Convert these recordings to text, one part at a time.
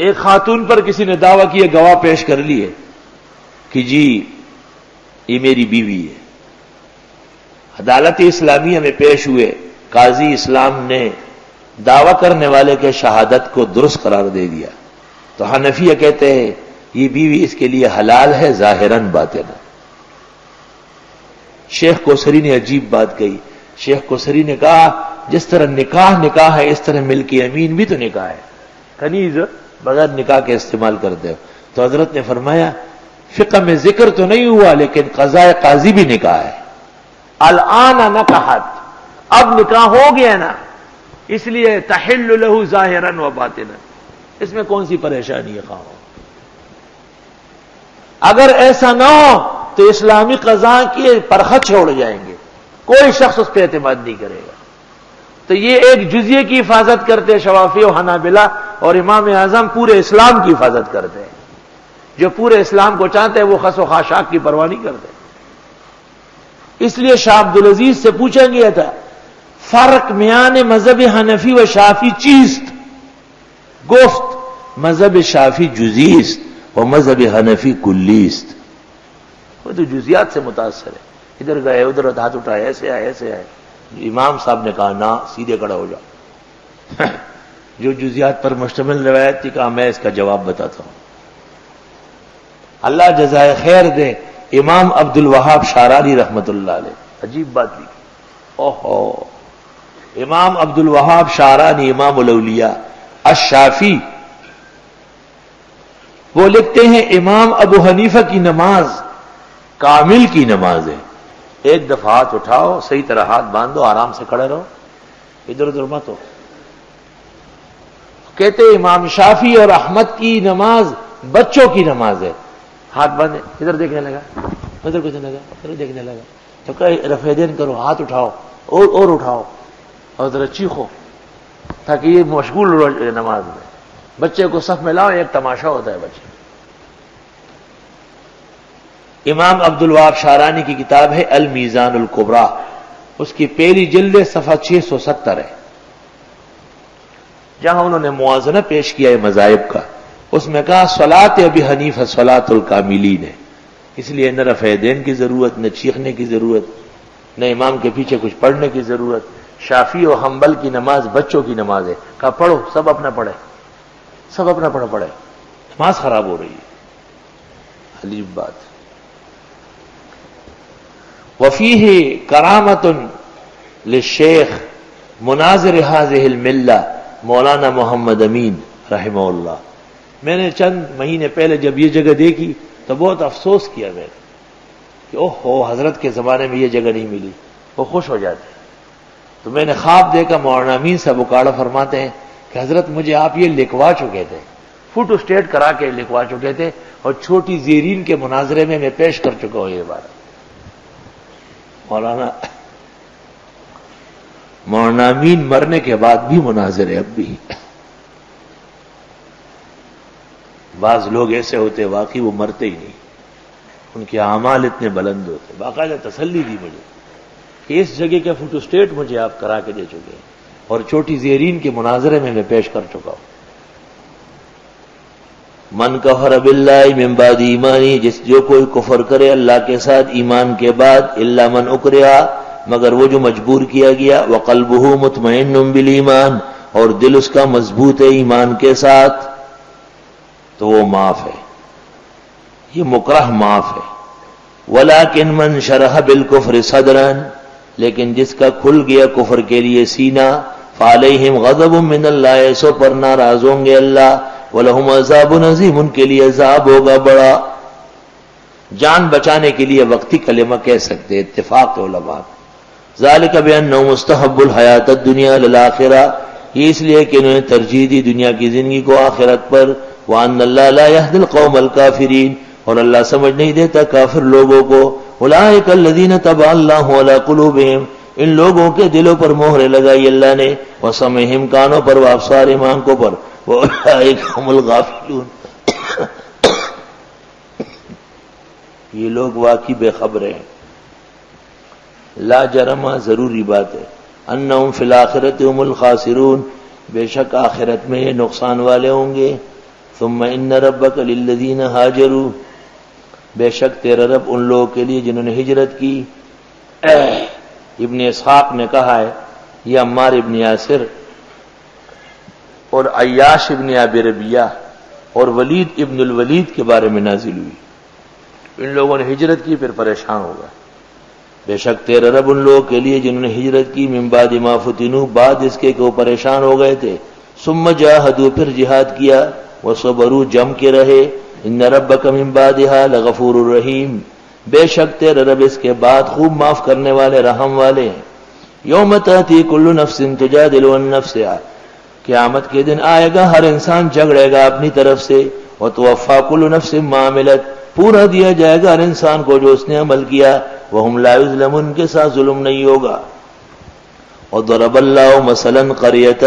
ایک خاتون پر کسی نے دعویٰ کیا، گواہ پیش کر لیے کہ جی یہ میری بیوی ہے، عدالت اسلامیہ میں پیش ہوئے، قاضی اسلام نے دعویٰ کرنے والے کے شہادت کو درست قرار دے دیا، تو حنفیہ کہتے ہیں یہ بیوی اس کے لیے حلال ہے ظاہراً باطناً۔ شیخ کوثری نے عجیب بات کہی، شیخ کوثری نے کہا جس طرح نکاح ہے اس طرح ملک یمین بھی تو نکاح ہے، کنیز بغیر نکاح کے استعمال کرتے ہو۔ تو حضرت نے فرمایا فقہ میں ذکر تو نہیں ہوا لیکن قضاء قاضی بھی نکاح ہے۔ الآن نکحت، اب نکاح ہو گیا نا، اس لیے تحل لہ ظاہراً و باطناً، اس میں کون سی پریشانی ہے خواہ؟ اگر ایسا نہ ہو تو اسلامی قضاء کی پرخط چھوڑ جائیں گے، کوئی شخص اس پہ اعتماد نہیں کرے گا۔ تو یہ ایک جزیے کی حفاظت کرتے شوافی و حنابلہ، اور امام اعظم پورے اسلام کی حفاظت کرتے ہیں۔ جو پورے اسلام کو چاہتے ہیں وہ خس و خاشاک کی پرواہ نہیں کرتے۔ اس لیے شاہ عبدالعزیز سے پوچھا گیا تھا فرق میان مذہب حنفی و شافعی چیست؟ گفت مذہب شافعی جزئی است و مذہب حنفی کلی است۔ وہ تو جزیات سے متاثر ہے، ادھر گئے ادھر ہاتھ اٹھائے، ایسے آئے ایسے آئے۔ امام صاحب نے کہا نا، سیدھے کھڑا ہو جاؤ۔ جو جزیات پر مشتمل روایت تھی، کہا میں اس کا جواب بتاتا ہوں۔ اللہ جزائے خیر دے، امام عبد الوہاب شارانی رحمت اللہ علیہ، عجیب بات بھی، اوہو، امام عبد الوہاب شارانی امام الاولیاء الشافعی، وہ لکھتے ہیں امام ابو حنیفہ کی نماز کامل کی نماز ہے، ایک دفعہ ہاتھ اٹھاؤ، صحیح طرح ہاتھ باندھو، آرام سے کھڑے رہو، ادھر ادھر مت ہو۔ کہتے امام شافعی اور احمد کی نماز بچوں کی نماز ہے، ہاتھ باندھے، ادھر دیکھنے لگا، ادھر دیکھنے لگا، ادھر دیکھنے لگا، تو کہ رفع دین کرو، ہاتھ اٹھاؤ اور اٹھاؤ اور ذرا چیخو تاکہ یہ مشغول نماز میں۔ بچے کو صف میں لاؤ، ایک تماشا ہوتا ہے بچے۔ امام عبد الوہاب شارانی کی کتاب ہے المیزان الکبریٰ، اس کی پہلی جلد صفحہ 670 ہے، جہاں انہوں نے موازنہ پیش کیا ہے مذاہب کا۔ اس میں کہا صلاۃ ابی حنیفہ صلاۃ الکاملین ہے، اس لیے نہ رفع دین کی ضرورت، نہ چیخنے کی ضرورت، نہ امام کے پیچھے کچھ پڑھنے کی ضرورت۔ شافعی و حنبل کی نماز بچوں کی نماز ہے، کہا پڑھو، سب اپنا پڑھے، سب اپنا پڑھے، نماز خراب ہو رہی ہے۔ عجیب بات۔ وفیہ کرامۃ للشیخ مناظر هذه الملہ مولانا محمد امین رحمہ اللہ۔ میں نے چند مہینے پہلے جب یہ جگہ دیکھی تو بہت افسوس کیا میں نے کہ اوہو، حضرت کے زمانے میں یہ جگہ نہیں ملی، وہ خوش ہو جاتے ہیں۔ تو میں نے خواب دیکھا، مولانا امین صاحب اکاڑا فرماتے ہیں کہ حضرت مجھے آپ یہ لکھوا چکے تھے، فوٹو اسٹیٹ کرا کے لکھوا چکے تھے، اور چھوٹی زیرین کے مناظرے میں پیش کر چکا ہوں یہ بات۔ مولانا امین مرنے کے بعد بھی مناظر ہے اب بھی۔ بعض لوگ ایسے ہوتے واقعی وہ مرتے ہی نہیں، ان کے اعمال اتنے بلند ہوتے۔ باقاعدہ تسلی دی مجھے کہ اس جگہ کے فوٹو اسٹیٹ مجھے آپ کرا کے دے چکے ہیں، اور چھوٹی زیرین کے مناظرے میں پیش کر چکا ہوں۔ من کفر باللہ من بعد ایمانی، جو کوئی کفر کرے اللہ کے ساتھ ایمان کے بعد، الا من اکرہ، مگر وہ جو مجبور کیا گیا، وقلبہ مطمئن بالایمان، اور دل اس کا مضبوط ہے ایمان کے ساتھ، تو وہ معاف ہے، یہ مکرہ معاف ہے۔ ولیکن من شرح بالکفر صدرا، لیکن جس کا کھل گیا کفر کے لیے سینہ، فعلیہم غضب من اللہ، سو پر ناراض ہوں گے اللہ، وَلَهُمْ عَذَابٌ عَظِيمٌ، ان کے لیے عذاب ہوگا بڑا۔ جان بچانے کے لیے وقتی کلمہ کہہ سکتے، اتفاق علماء۔ ذَلِكَ بِأَنَّهُ مُسْتَحَبُّ الْحَيَاةَ الدُّنْيَا لِلْآخِرَةِ، یہ اس لیے کہ انہوں نے ترجیح دی دنیا کی زندگی کو آخرت پر۔ وَأَنَّ اللَّهَ لَا يَهْدِي الْقَوْمَ الْكَافِرِينَ، اور اللہ سمجھ نہیں دیتا کافر لوگوں کو۔ أُولَٰئِكَ الَّذِينَ طَبَعَ اللَّهُ عَلَىٰ قُلُوبِهِمْ، ان لوگوں کے دلوں پر مہر لگائی اللہ نے، وَسَمْعِهِمْ کانوں پر، وَأَبْصَارِهِمْ آنکھوں پر، وَأُولَٰئِكَ هُمُ الْغَافِلُونَ، یہ لوگ واقعی بے خبر ہیں۔ لا جرم، ضروری بات ہے، انہم فی الآخرۃ هم الخاسرون، بے شک آخرت میں یہ نقصان والے ہوں گے۔ ثم ان ربک للذین ہاجروا، بے شک تیرا رب ان لوگوں کے لیے جنہوں نے ہجرت کی۔ ابن اسحاق نے کہا ہے یہ عمار ابن یاسر اور عیاش ابن ابی ربیہ اور ولید ابن الولید کے بارے میں نازل ہوئی۔ ان لوگوں نے ہجرت کی پھر پریشان ہو گئے۔ بے شک تیرا رب ان لوگوں کے لیے جنہوں نے ہجرت کی، من بعد ما فتنوا، بعد اس کے کہ وہ پریشان ہو گئے تھے، ثم جاہدوا، پھر جہاد کیا، وصبروا، جم کے رہے، ان ربک من بعدها لغفور الرحیم، بے شک تیرا رب اس کے بعد خوب معاف کرنے والے رحم والے ہیں۔ یوم تأتی کل نفس تجادل عن نفسها، قیامت کے دن آئے گا ہر انسان جھگڑے گا اپنی طرف سے، وتوفی کل نفس ما عملت، پورا دیا جائے گا ہر انسان کو جو اس نے عمل کیا، وہم لا یظلمون، ان کے ساتھ ظلم نہیں ہوگا۔ وضرب اللہ مثلا قریۃ،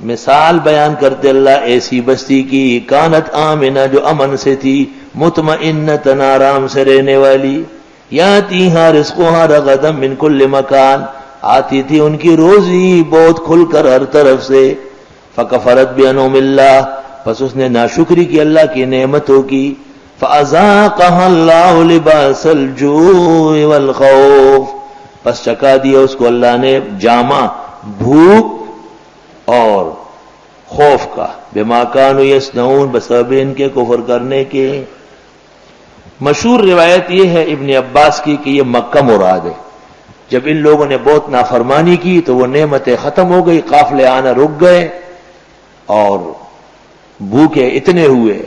مثال بیان کرتے اللہ ایسی بستی کی، کانت آمنہ، جو امن سے تھی، مطمئنۃ، آرام سے رہنے والی، یاتیہا رزقہا رغدا من کل مکان، آتی تھی ان کی روزی بہت کھل کر ہر طرف سے، فکفرت بانعم اللہ، پس اس نے ناشکری کی اللہ کی نعمتوں کی، فاذاقها اللہ لباس الجوع والخوف، پس چکا دیا اس کو اللہ نے جامہ بھوک اور خوف کا، بما کانوا یصنعون، بسبب ان کے کفر کرنے کے۔ مشہور روایت یہ ہے ابن عباس کی کہ یہ مکہ مراد ہے، جب ان لوگوں نے بہت نافرمانی کی تو وہ نعمتیں ختم ہو گئی، قافلے آنا رک گئے اور بھوکے اتنے ہوئے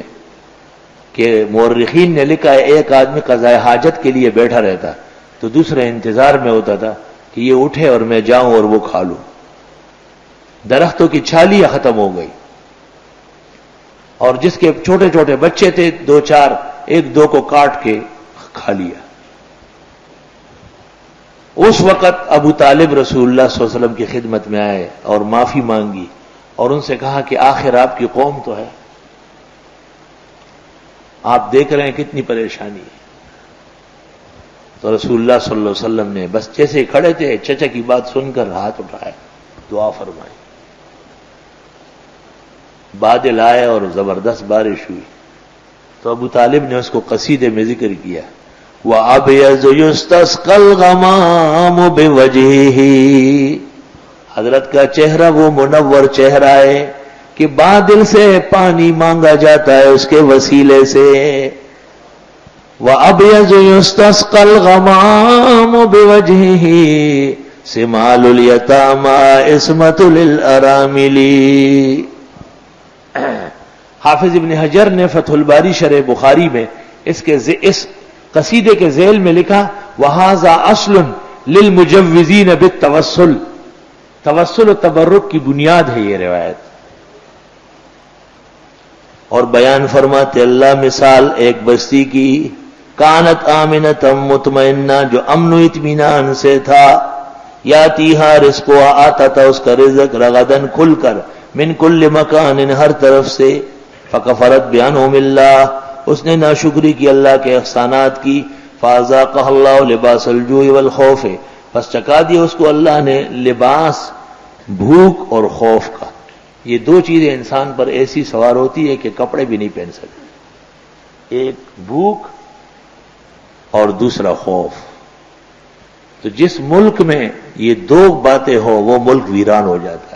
کہ مورخین نے لکھا ہے ایک آدمی قضاء حاجت کے لیے بیٹھا رہتا تو دوسرے انتظار میں ہوتا تھا کہ یہ اٹھے اور میں جاؤں اور وہ کھا لوں۔ درختوں کی چھالیاں ختم ہو گئی، اور جس کے چھوٹے چھوٹے بچے تھے دو چار، ایک دو کو کاٹ کے کھا لیا۔ اس وقت ابو طالب رسول اللہ صلی اللہ علیہ وسلم کی خدمت میں آئے اور معافی مانگی اور ان سے کہا کہ آخر آپ کی قوم تو ہے، آپ دیکھ رہے ہیں کتنی پریشانی ہے۔ تو رسول اللہ صلی اللہ علیہ وسلم نے بس جیسے ہی کھڑے تھے چچا کی بات سن کر ہاتھ اٹھائے، دعا فرمائی، بادل آئے اور زبردست بارش ہوئی۔ تو ابو طالب نے اس کو قصیدے میں ذکر کیا، وَأَبْيَضُ يُسْتَسْقَى الْغَمَامُ بِوَجْهِهِ، حضرت کا چہرہ وہ منور چہرہ ہے کہ بادل سے پانی مانگا جاتا ہے اس کے وسیلے سے۔ وَأَبْيَضُ يُسْتَسْقَى الْغَمَامُ بِوَجْهِهِ سِمَالُ الْيَتَامَى عِصْمَةٌ لِلْأَرَامِلِ۔ حافظ ابن حجر نے فتح الباری شرح بخاری میں اس قصیدے کے ذیل میں لکھا، وَهَذَا أَصْلٌ لِلْمُجَوِّزِينَ بِالتَّوَسُّلِ، توسل و تبرک کی بنیاد ہے یہ روایت۔ اور بیان فرماتے اللہ مثال ایک بستی کی، کانت آمنۃ مطمئنہ، جو امن و اطمینان سے تھا، یاتیہا رزقہا، آتا تھا اس کا رزق، رغدن کھل کر، من کل مکان، ہر طرف سے، فکفرت بانعم اللہ، اس نے ناشکری کی اللہ کے احسانات کی، فاذاقها اللہ لباس الجوع والخوف، پس چکا دیا اس کو اللہ نے لباس بھوک اور خوف کا۔ یہ دو چیزیں انسان پر ایسی سوار ہوتی ہے کہ کپڑے بھی نہیں پہن سکتے، ایک بھوک اور دوسرا خوف۔ تو جس ملک میں یہ دو باتیں ہو وہ ملک ویران ہو جاتا ہے۔